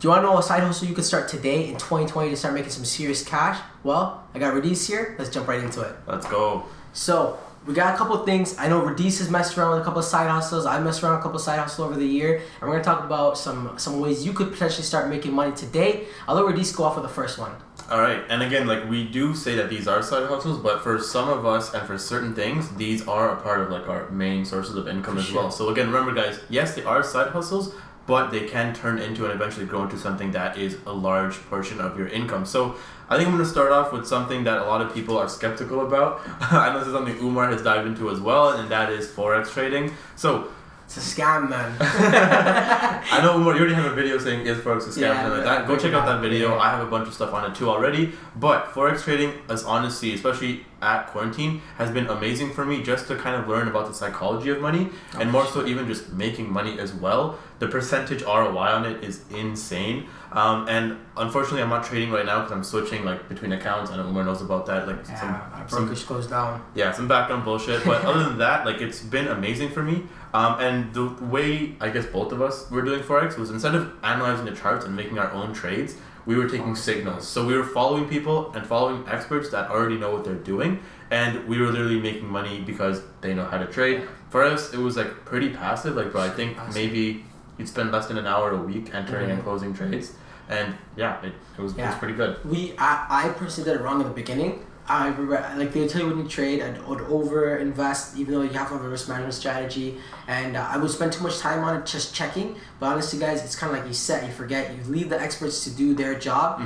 Do you want to know a side hustle you could start today in 2020 to start making some serious cash? Well, I got Radies here. Let's jump right into it. Let's go. So, we got a couple of things. I know Radies has messed around with a couple of side hustles. I messed around with a couple of side hustles over the year. And we're going to talk about some ways you could potentially start making money today. I'll let Radies go off with the first one. Alright, and again, like we do say that these are side hustles, but for some of us and for certain things, these are a part of like our main sources of income as well. So again, remember guys, yes, they are side hustles, but they can turn into and eventually grow into something that is a large portion of your income. So I think I'm going to start off with something that a lot of people are skeptical about. I know this is something Umar has dived into as well, and that is Forex trading. So it's a scam, man. I know, Umar, you already have a video saying is Forex a scam, yeah, something like that. Go check out that video. I have a bunch of stuff on it too already. But Forex trading is honestly, especially at quarantine, has been amazing for me just to kind of learn about the psychology of money and more so even just making money as well. The percentage ROI on it is insane. And unfortunately, I'm not trading right now because I'm switching like between accounts. I know Umar knows about that. Like our brokerage goes down. Yeah, some background bullshit. But other than that, like it's been amazing for me. And the way I guess both of us were doing Forex was instead of analyzing the charts and making our own trades, we were taking signals. So we were following people and following experts that already know what they're doing. And we were literally making money because they know how to trade. For us, it was like pretty passive. Like, bro, I think maybe you'd spend less than an hour a week entering and closing trades. And yeah, it was pretty good. I personally did it wrong in the beginning. I remember, like they would tell you when you trade, I would over invest, even though you have to have a risk management strategy, and I would spend too much time on it just checking. But honestly, guys, it's kind of like you forget. You leave the experts to do their job.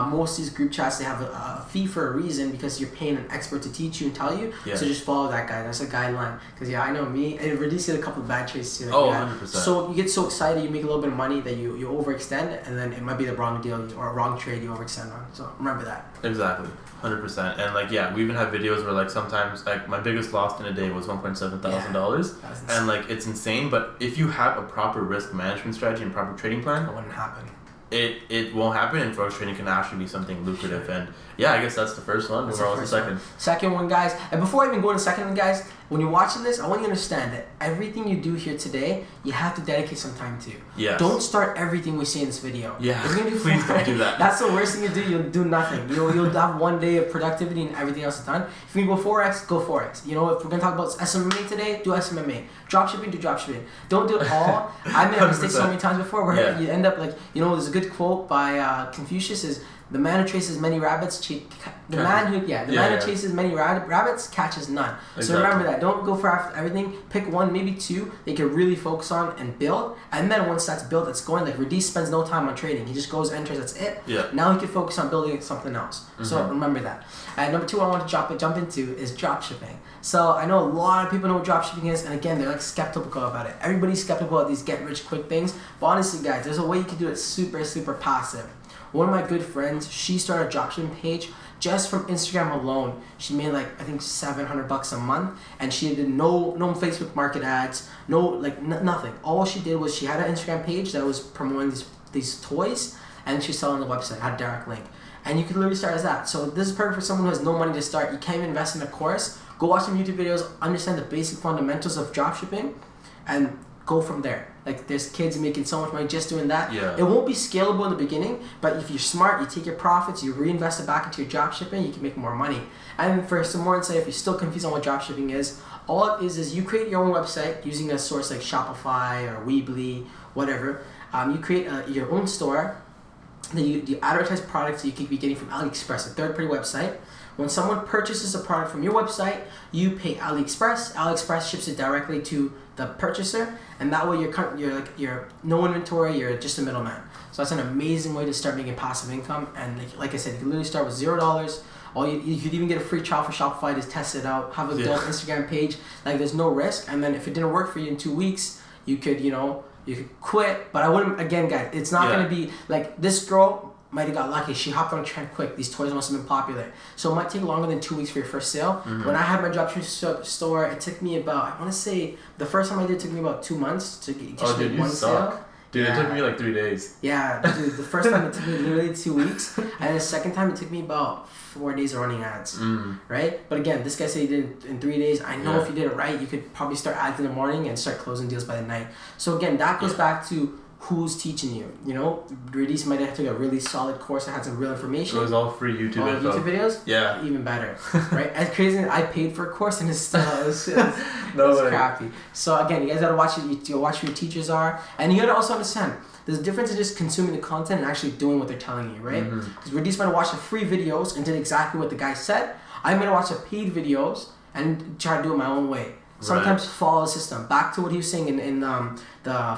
Most of these group chats, they have a fee for a reason because you're paying an expert to teach you and tell you. Yeah. So just follow that guy. That's a guideline. Because I know me, and Radies did a couple of bad trades too. Like 100%. So you get so excited, you make a little bit of money that you overextend, and then it might be the wrong deal or a wrong trade you overextend on. So remember that. Exactly. 100%. And like we even have videos where like sometimes like my biggest loss in a day was $1,700, and like it's insane. But if you have a proper risk management strategy and proper trading plan, it wouldn't happen. It won't happen, and Forex trading can actually be something lucrative. And yeah, I guess that's the first one. We're on the second. Second one, guys. And before I even go to the second one, guys, when you're watching this, I want you to understand that everything you do here today, you have to dedicate some time to. Yes. Don't start everything we see in this video. Yeah. Please don't do that. That's the worst thing you do. You'll do nothing. You'll have one day of productivity and everything else is done. If you go Forex, go Forex. You know, if we're gonna talk about SMMA today, do SMMA. Dropshipping, do dropshipping. Don't do it all. I made a mistake so many times before where you end up like, there's a good quote by Confucius is, the man who chases many rabbits, man who chases many rabbits catches none. Exactly. So remember that. Don't go for everything. Pick one, maybe two that you can really focus on and build. And then once that's built, it's going. Like Radies spends no time on trading. He just goes, enters, that's it. Yeah. Now he can focus on building something else. So remember that. And number two I want to jump into is dropshipping. So I know a lot of people know what dropshipping is, and again, they're like skeptical about it. Everybody's skeptical about these get-rich-quick things. But honestly, guys, there's a way you can do it super, super passive. One of my good friends, she started a dropshipping page just from Instagram alone. She made like I think $700 a month, and she did no Facebook market ads, nothing. All she did was she had an Instagram page that was promoting these toys, and she's selling the website, had a direct link, and you could literally start as that. So this is perfect for someone who has no money to start. You can't even invest in a course. Go watch some YouTube videos, understand the basic fundamentals of dropshipping, and go from there. Like there's kids making so much money just doing that. Yeah. It won't be scalable in the beginning, but if you're smart, you take your profits, you reinvest it back into your dropshipping, you can make more money. And for some more insight, if you're still confused on what dropshipping is, all it is you create your own website using a source like Shopify or Weebly, whatever. You create your own store. Then you advertise products that you could be getting from AliExpress, a third-party website. When someone purchases a product from your website, you pay AliExpress. AliExpress ships it directly to the purchaser, and that way you're no inventory. You're just a middleman. So that's an amazing way to start making passive income. And like I said, you can literally start with $0. You could even get a free trial for Shopify to test it out. Have a dope Instagram page. Like there's no risk. And then if it didn't work for you in 2 weeks, you could quit. But I wouldn't. Again, guys, it's not gonna be like this girl. Might have got lucky. She hopped on a trend quick. These toys must have been popular. So it might take longer than 2 weeks for your first sale. When I had my dropshipping store, it took me about, I want to say, the first time I did it took me about 2 months to get one sale. Dude, it took me like 3 days. Yeah, dude, the first time it took me literally 2 weeks. And the second time it took me about 4 days of running ads. Right? But again, this guy said he did it in 3 days. I know if you did it right, you could probably start ads in the morning and start closing deals by the night. So again, that goes back to who's teaching you. You know, Radies might have took a really solid course that had some real information. It was all free YouTube info. YouTube videos? Yeah. Even better, right? As crazy as I paid for a course and it's still it's crappy. So again, you guys gotta watch it. You watch who your teachers are, and you gotta also understand there's a difference in just consuming the content and actually doing what they're telling you, right? Because Radies might watch the free videos and did exactly what the guy said. I'm gonna watch the paid videos and try to do it my own way. Sometimes follow the system. Back to what he was saying in the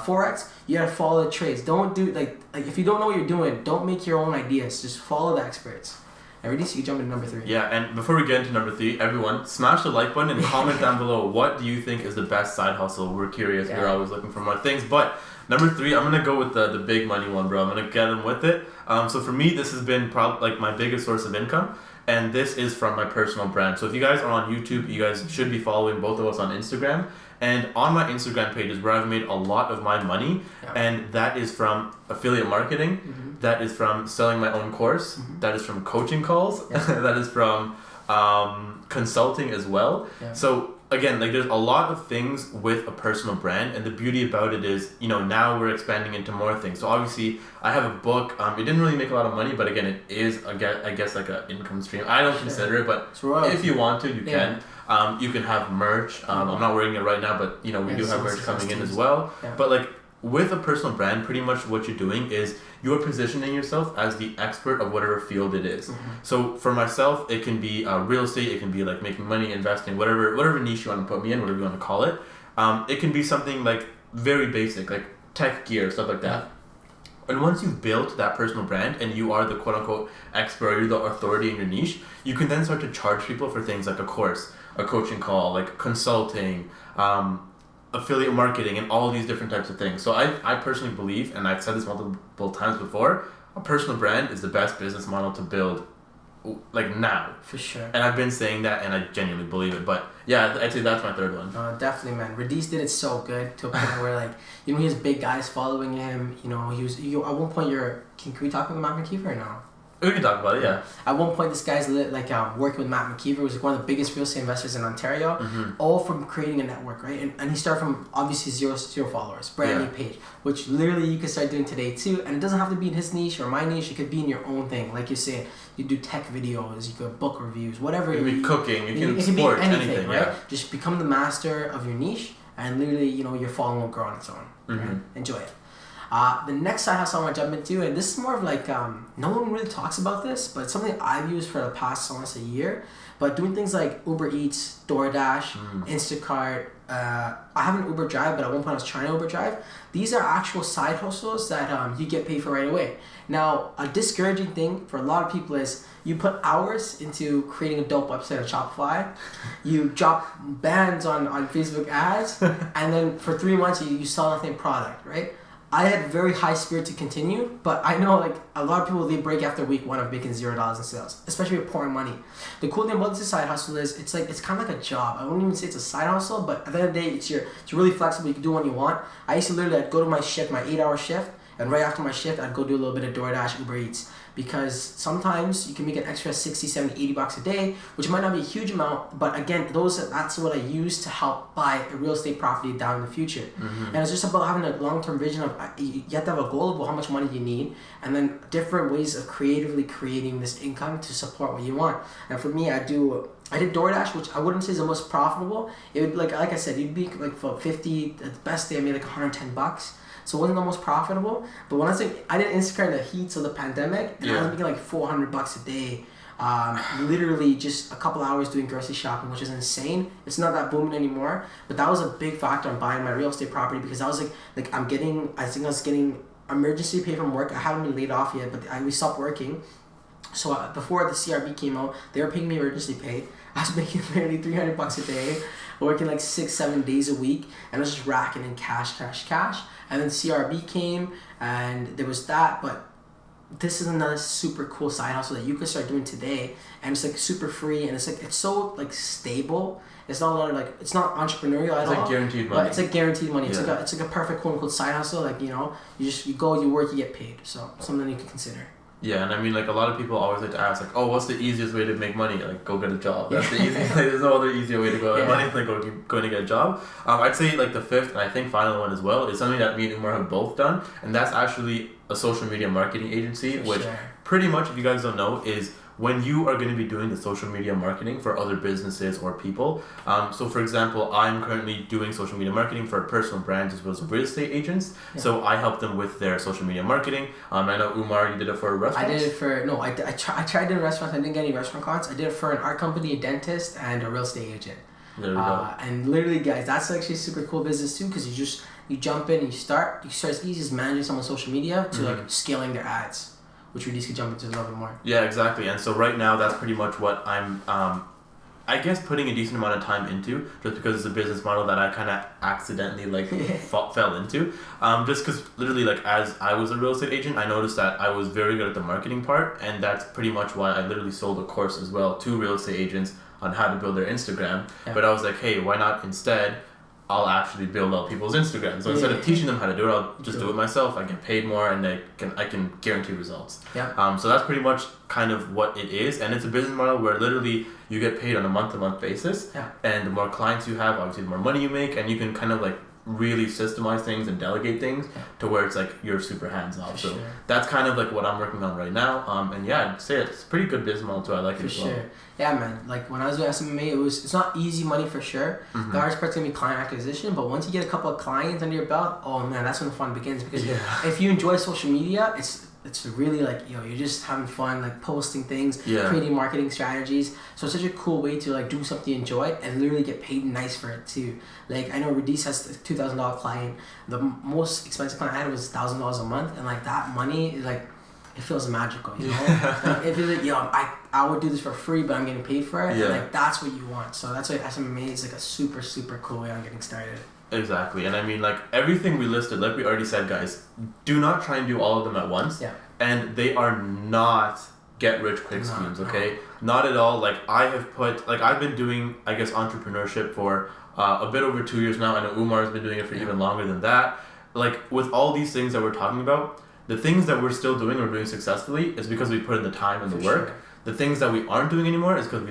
Forex, you gotta follow the trades. Don't do like if you don't know what you're doing, don't make your own ideas. Just follow the experts. Alrighty, so you jump into number 3. Yeah, and before we get into number 3, everyone smash the like button and comment down below what do you think is the best side hustle. We're curious. We're always looking for more things. But number 3, I'm gonna go with the big money one, bro. I'm gonna get him with it. So for me, this has been probably like my biggest source of income. And this is from my personal brand. So if you guys are on YouTube, you guys should be following both of us on Instagram. And on my Instagram page is where I've made a lot of my money. And that is from affiliate marketing. That is from selling my own course. That is from coaching calls. That is from consulting as well. So again, like there's a lot of things with a personal brand, and the beauty about it is, you know, now we're expanding into more things. So obviously I have a book. It didn't really make a lot of money, but again, it is I guess like an income stream. I don't consider it, but if you want to, you can. You can have merch. I'm not wearing it right now, but you know, we do have merch coming in as well. But like with a personal brand, pretty much what you're doing is you're positioning yourself as the expert of whatever field it is. So for myself, it can be real estate, it can be like making money, investing, whatever niche you want to put me in, whatever you want to call it. It can be something like very basic, like tech gear, stuff like that. And once you've built that personal brand and you are the quote unquote expert, you're the authority in your niche, you can then start to charge people for things like a course, a coaching call, like consulting, affiliate marketing, and all these different types of things. So I personally believe, and I've said this multiple times before, a personal brand is the best business model to build, like now. For sure. And I've been saying that, and I genuinely believe it. But yeah, I'd say that's my third one. Definitely, man. Radies did it so good to a point where, like, you know, he has big guys following him. You know, at one point can we talk about Matt McKeever now? We can talk about it, yeah. At one point, this guy's working with Matt McKeever, who's like one of the biggest real estate investors in Ontario, all from creating a network, right? And he started from obviously zero followers, brand new page, which literally you can start doing today too. And it doesn't have to be in his niche or my niche. It could be in your own thing. Like you said, you do tech videos, you could book reviews, whatever. It could be cooking, it can be anything, right? Yeah. Just become the master of your niche, and literally, you know, your following will grow on its own. Right? Enjoy it. The next side hustle I want to jump into, and this is more of like, no one really talks about this, but it's something I've used for the past almost a year. But doing things like Uber Eats, DoorDash, Instacart, I have an Uber Drive, but at one point I was trying to Uber Drive. These are actual side hustles that you get paid for right away. Now, a discouraging thing for a lot of people is you put hours into creating a dope website on Shopify, you drop bands on Facebook ads, and then for 3 months you sell nothing product, right? I had very high spirit to continue, but I know like a lot of people, they break after week 1 of making $0 in sales, especially with pouring money. The cool thing about this side hustle is it's kind of like a job. I wouldn't even say it's a side hustle, but at the end of the day, it's really flexible. You can do what you want. I used to literally, I'd go to my shift, my 8-hour shift, and right after my shift, I'd go do a little bit of DoorDash, Uber Eats, because sometimes you can make an extra 60, 70, $80 a day, which might not be a huge amount, but again, that's what I use to help buy a real estate property down in the future. And it's just about having a long-term vision of, you have to have a goal of how much money you need, and then different ways of creatively creating this income to support what you want. And for me, I did DoorDash, which I wouldn't say is the most profitable. It would, like I said, you'd be like for 50, at the best day I made like $110. So it wasn't the most profitable. But when I did Instacart in the heats of the pandemic, and I was making like $400 a day. Literally just a couple hours doing grocery shopping, which is insane. It's not that booming anymore, but that was a big factor in buying my real estate property, because I was like I think I was getting emergency pay from work. I haven't been laid off yet, but we stopped working. So before the CRB came out, they were paying me emergency pay. I was making literally $300 a day, working like 6-7 days a week, and I was just racking in cash. And then CRB came, and there was that, but this is another super cool side hustle that you can start doing today, and it's like super free, and it's so like stable. It's not a lot of like, it's not entrepreneurial at all. It's like guaranteed money. But it's like guaranteed money. It's like a perfect quote unquote side hustle. Like, you know, you go, you work, you get paid. So something you can consider. Yeah, and I mean, like, a lot of people always like to ask, like, oh, what's the easiest way to make money? Like, go get a job. That's the easiest. Like, there's no other easier way to go get money than going to get a job. I'd say, like, the fifth, and I think final one as well, is something that me and Umar have both done, and that's actually a social media marketing agency, which pretty much, if you guys don't know, is when you are going to be doing the social media marketing for other businesses or people. So for example, I'm currently doing social media marketing for personal brands as well as real estate agents. Yeah. So I help them with their social media marketing. I know Umar, you did it for restaurants? I did it for, no, I tried doing restaurants. I didn't get any restaurant clients. I did it for an art company, a dentist, and a real estate agent. There we go. And literally, guys, that's actually a super cool business too, because you jump in and you start as easy as managing someone's social media to like scaling their ads, which Radies could jump into a little bit more. Yeah, exactly. And so right now, that's pretty much what I'm, I guess, putting a decent amount of time into, just because it's a business model that I kind of accidentally fell into. Just because literally, like, as I was a real estate agent, I noticed that I was very good at the marketing part, and that's pretty much why I literally sold a course as well to real estate agents on how to build their Instagram. Yeah. But I was like, hey, why not instead I'll actually build out people's Instagram. So instead of teaching them how to do it, I'll just do it myself. I get paid more, and I can guarantee results. Yeah. So that's pretty much kind of what it is, and it's a business model where literally you get paid on a month-to-month basis. Yeah. And the more clients you have, obviously the more money you make, and you can kind of like really systemize things and delegate things to where it's like you're super hands-off. So that's kind of like what I'm working on right now. And yeah, I'd say it's a pretty good business model too. I like it as well. Yeah, man. Like when I was doing SMA, it's not easy money for sure. The hardest part's gonna be client acquisition, but once you get a couple of clients under your belt, oh man, that's when the fun begins. Because if you enjoy social media, it's really like, you're just having fun, like posting things, creating marketing strategies. So it's such a cool way to like do something you enjoy and literally get paid nice for it too. Like I know Radies has a $2,000 client. The most expensive client I had was $1,000 a month, and like that money is like, it feels magical, you know? Like, it feels like, I would do this for free, but I'm getting paid for it. And like that's what you want. So that's why SMA is like a super, super cool way on getting started. Exactly. And I mean, like, everything we listed, like we already said, guys, do not try and do all of them at once. Yeah. And they are not get-rich-quick schemes, okay? Not at all. Like, I've been doing, I guess, entrepreneurship for a bit over 2 years now. I know Umar's been doing it for even longer than that. Like, with all these things that we're talking about, the things that we're still doing or doing successfully is because we put in the time and the work. The things that we aren't doing anymore is because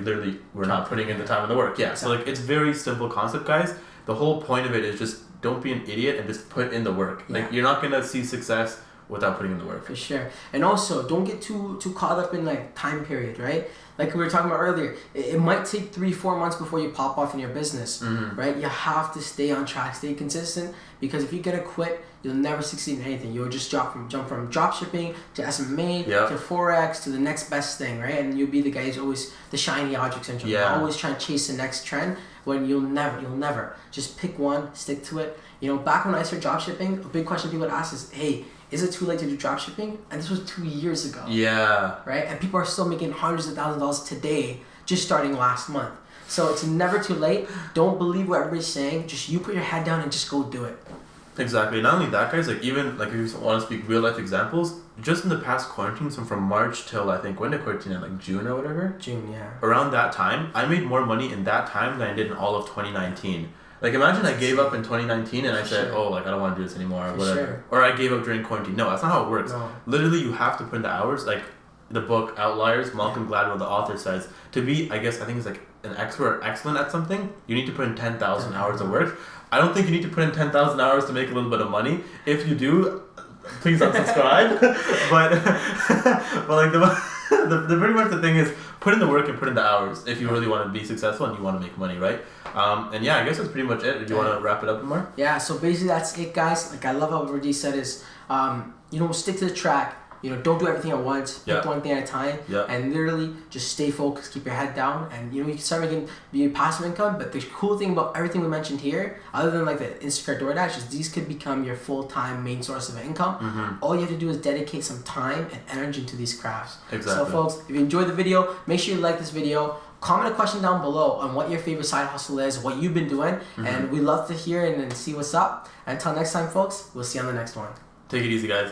we're not putting in the time and the work. Yeah. So, like, it's very simple concept, guys. The whole point of it is just don't be an idiot and just put in the work. Like, you're not gonna see success without putting in the work. For sure. And also, don't get too caught up in like time period, right? Like we were talking about earlier, it might take 3-4 months before you pop off in your business, right? You have to stay on track, stay consistent, because if you're gonna quit, you'll never succeed in anything. You'll just jump from drop shipping to SMA to Forex to the next best thing, right? And you'll be the guy who's always the shiny object syndrome. You're always trying to chase the next trend when you'll never. Just pick one, stick to it. You know, back when I started drop shipping, a big question people would ask is, hey, is it too late to do drop shipping? And this was 2 years ago. Yeah. Right? And people are still making hundreds of thousands of dollars today, just starting last month. So it's never too late. Don't believe what everybody's saying. Just you put your head down and just go do it. Exactly. Not only that, guys, like even like if you want to speak real life examples, just in the past quarantine, so from March till I think when did quarantine end, like June or whatever? June, yeah. Around that time, I made more money in that time than I did in all of 2019. Like imagine I gave up in 2019 and I said, oh, like I don't want to do this anymore or whatever. Or I gave up during quarantine. No, that's not how it works. No. Literally, you have to put in the hours. Like the book Outliers, Malcolm Gladwell, the author, says, to be, I think it's like an expert or excellent at something, you need to put in 10,000 hours of work. I don't think you need to put in 10,000 hours to make a little bit of money. If you do, please unsubscribe. but like the pretty much the thing is, put in the work and put in the hours if you really want to be successful and you want to make money, right? And yeah, I guess that's pretty much it. Do you want to wrap it up more? Yeah, so basically that's it, guys. Like I love how Radies said is, stick to the track. Don't do everything at once. Pick one thing at a time, and literally just stay focused. Keep your head down, and you can start making passive income. But the cool thing about everything we mentioned here, other than like the Instacart, DoorDash, is these could become your full-time main source of income. All you have to do is dedicate some time and energy to these crafts. Exactly. So, folks, if you enjoyed the video, make sure you like this video. Comment a question down below on what your favorite side hustle is, what you've been doing, and we love to hear and see what's up. Until next time, folks, we'll see you on the next one. Take it easy, guys.